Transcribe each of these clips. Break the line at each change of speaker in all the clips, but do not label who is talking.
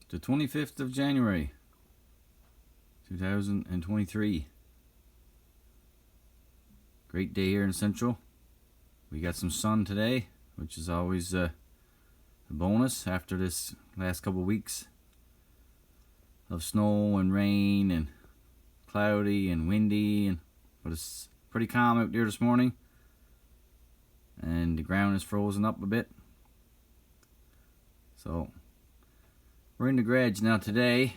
The 25th of January 2023. Great day here in Central. We got some sun today, which is always a bonus after this last couple of weeks of snow and rain and cloudy and windy, but it's pretty calm out there this morning, and the ground is frozen up a bit. So we're in the garage now today.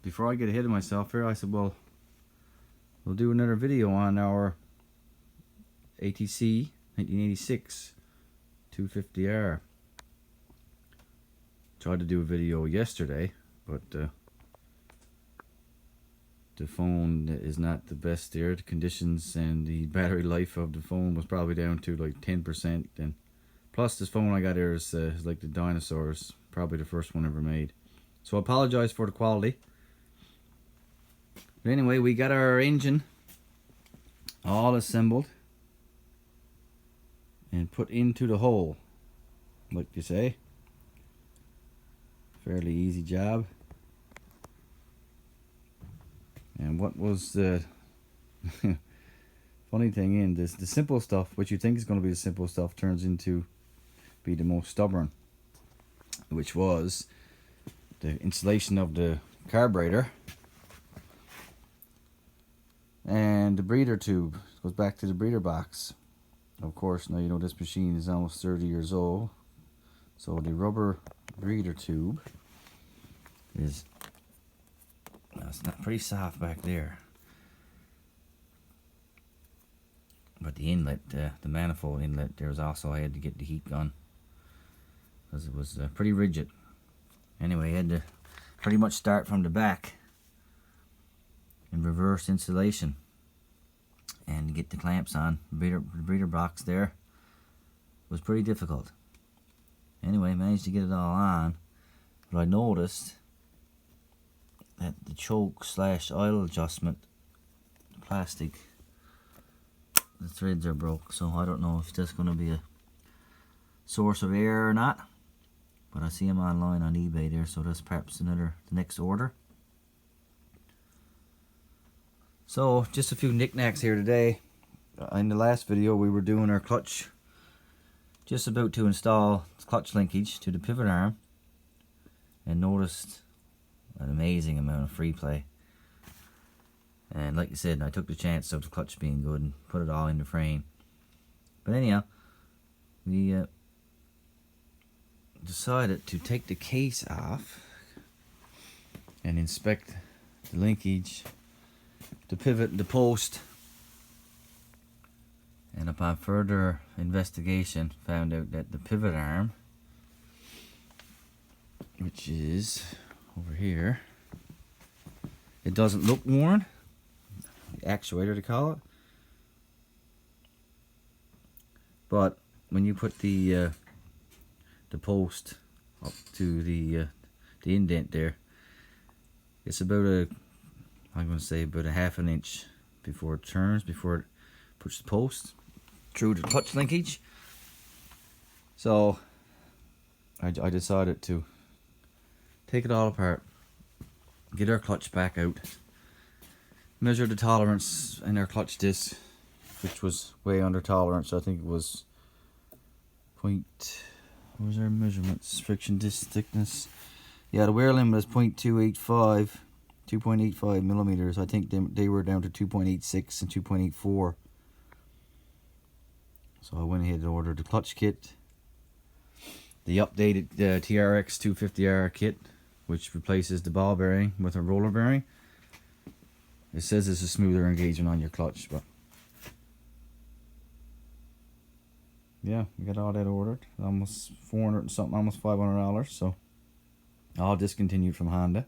Before I get ahead of myself here, I said, well, we'll do another video on our ATC 1986 250R. Tried to do a video yesterday, but the phone is not the best there. The conditions and the battery life of the phone was probably down to like 10%, and plus this phone I got here is like the dinosaurs, probably the first one ever made. So I apologize for the quality. But anyway, we got our engine all assembled and put into the hole, like you say. Fairly easy job. And what was the funny thing in this, the simple stuff, which you think is going to be the simple stuff, turns into be the most stubborn, which was the installation of the carburetor and the breather tube. It goes back to the breather box. Of course, now you know this machine is almost 30 years old, so the rubber breather tube is, it's not pretty soft back there, but the inlet, the manifold inlet, there was also, I had to get the heat gun because it was pretty rigid. Anyway, I had to pretty much start from the back in reverse installation and get the clamps on. The breather box there was pretty difficult. Anyway, managed to get it all on, but I noticed that the choke / oil adjustment, the plastic, the threads are broke, so I don't know if that's going to be a source of error or not, but I see them online on eBay there, so that's perhaps the next order. So just a few knickknacks here today. In the last video we were doing our clutch, just about to install clutch linkage to the pivot arm, and noticed an amazing amount of free play. And like I said, I took the chance of the clutch being good and put it all in the frame. But anyhow, we decided to take the case off and inspect the linkage, the pivot, the post, and upon further investigation found out that the pivot arm, which is over here, it doesn't look worn, the actuator to call it, but when you put the post up to the indent there, it's about I'm going to say about a ½ an inch before it turns, before it puts the post through the clutch linkage. So I decided to take it all apart, get our clutch back out, measure the tolerance in our clutch disc, which was way under tolerance. I think it was what was our measurements? Friction disc thickness. Yeah, the wear limit is 2.85 millimeters. I think they were down to 2.86 and 2.84. So I went ahead and ordered the clutch kit, the updated TRX 250R kit, which replaces the ball bearing with a roller bearing. It says it's a smoother engagement on your clutch, but yeah, we got all that ordered. Almost 400 and something, almost $500. So all discontinued from Honda,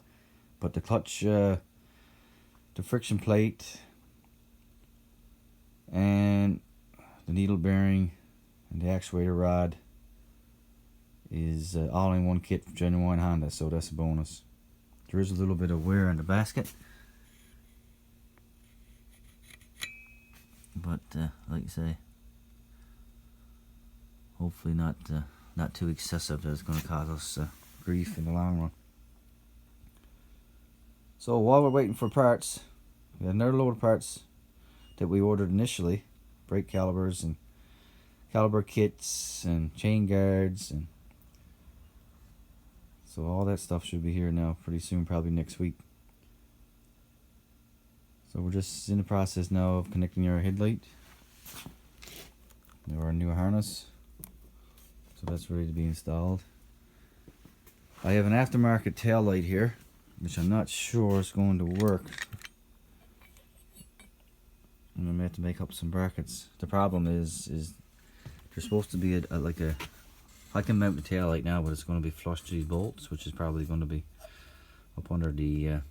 but the clutch, the friction plate, and the needle bearing and the actuator rod is all in one kit from genuine Honda, so that's a bonus. There is a little bit of wear in the basket, but like I say, hopefully not too excessive that it's going to cause us grief in the long run. So while we're waiting for parts, we got another load of parts that we ordered initially. Brake calipers and caliper kits and chain guards, and so all that stuff should be here now pretty soon, probably next week. So we're just in the process now of connecting our headlight to our new harness. So that's ready to be installed. I have an aftermarket tail light here, which I'm not sure is going to work. I'm gonna have to make up some brackets. The problem is there's supposed to be like a. I can mount the tail light now, but it's going to be flush to these bolts, which is probably going to be up under the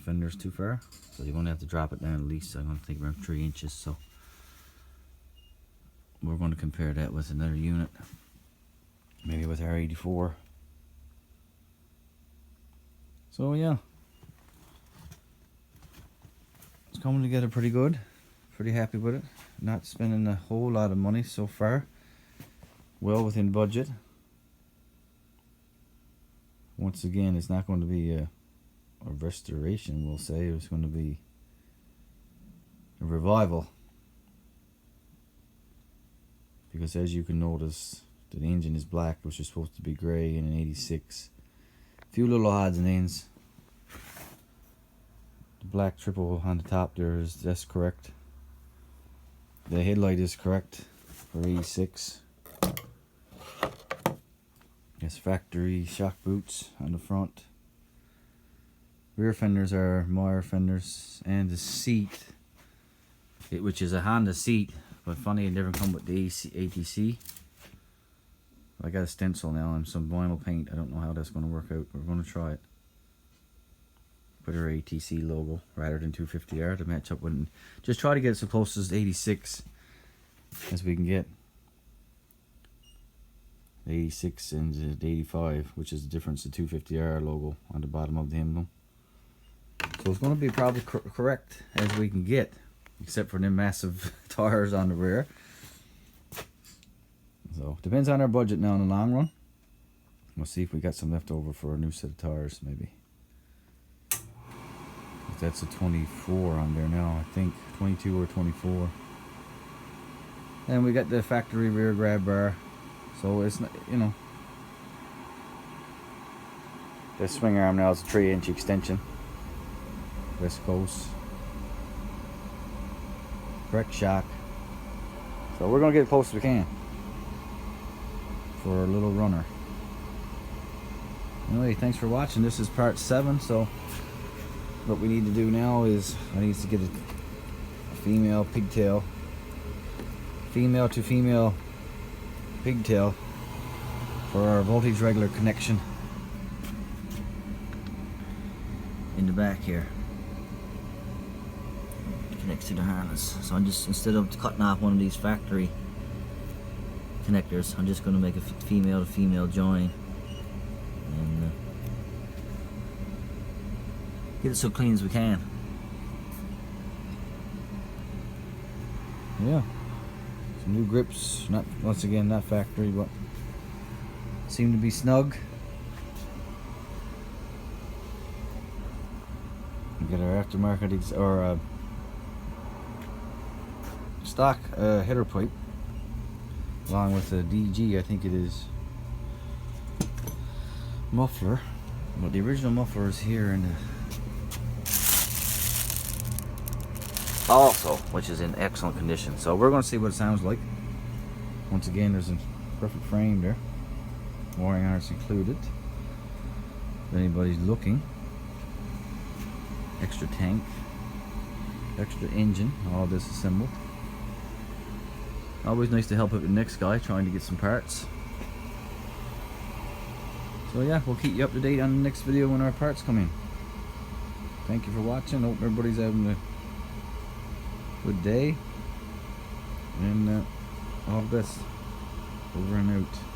fenders too far. So you're going to have to drop it down at least. I'm going to think around 3 inches. So we're going to compare that with another unit, maybe with our 84. So yeah, it's coming together pretty good. Pretty happy with it. Not spending a whole lot of money so far. Well within budget. Once again, it's not going to be a restoration, we'll say. It's going to be a revival. Because as you can notice, the engine is black, which is supposed to be grey in an 86. A few little odds and ends. The black triple on the top there that's correct. The headlight is correct for 86. Yes, factory shock boots on the front. Rear fenders are Meyer fenders, and the seat, which is a Honda seat, but funny it never come with the ATC. I got a stencil now and some vinyl paint. I don't know how that's going to work out. We're going to try it. Put our ATC logo rather than 250R to match up with. Just try to get as close as 86 as we can get. 86 and the 85, which is the difference, the 250R logo on the bottom of the emblem. So it's going to be probably correct as we can get, except for them massive tires on the rear. So depends on our budget now in the long run. We'll see if we got some left over for a new set of tires, maybe. That's a 24 on there now, I think 22 or 24. And we got the factory rear grab bar. So it's not, you know, the swing arm now is a 3-inch extension. West Coast. Correct shock. So we're going to get as close as we can for a little runner. Anyway, thanks for watching. This is part 7. So what we need to do now is I need to get a female pigtail. Female to female pigtail for our voltage regulator connection in the back here. It connects to the harness. So I'm just, instead of cutting off one of these factory connectors, I'm just going to make a female to female join and get it so clean as we can. Yeah. Some new grips, not once again not factory, but seem to be snug. We got our aftermarket or stock header pipe, along with the DG, I think it is, muffler. But the original muffler is here in the also, which is in excellent condition. So we're going to see what it sounds like. Once again, there's a perfect frame there, wiring harness included if anybody's looking. Extra tank, extra engine, all disassembled. Always nice to help out the next guy trying to get some parts. So yeah, we'll keep you up to date on the next video when our parts come in. Thank you for watching. Hope everybody's having a good day, and all the best. Over and out.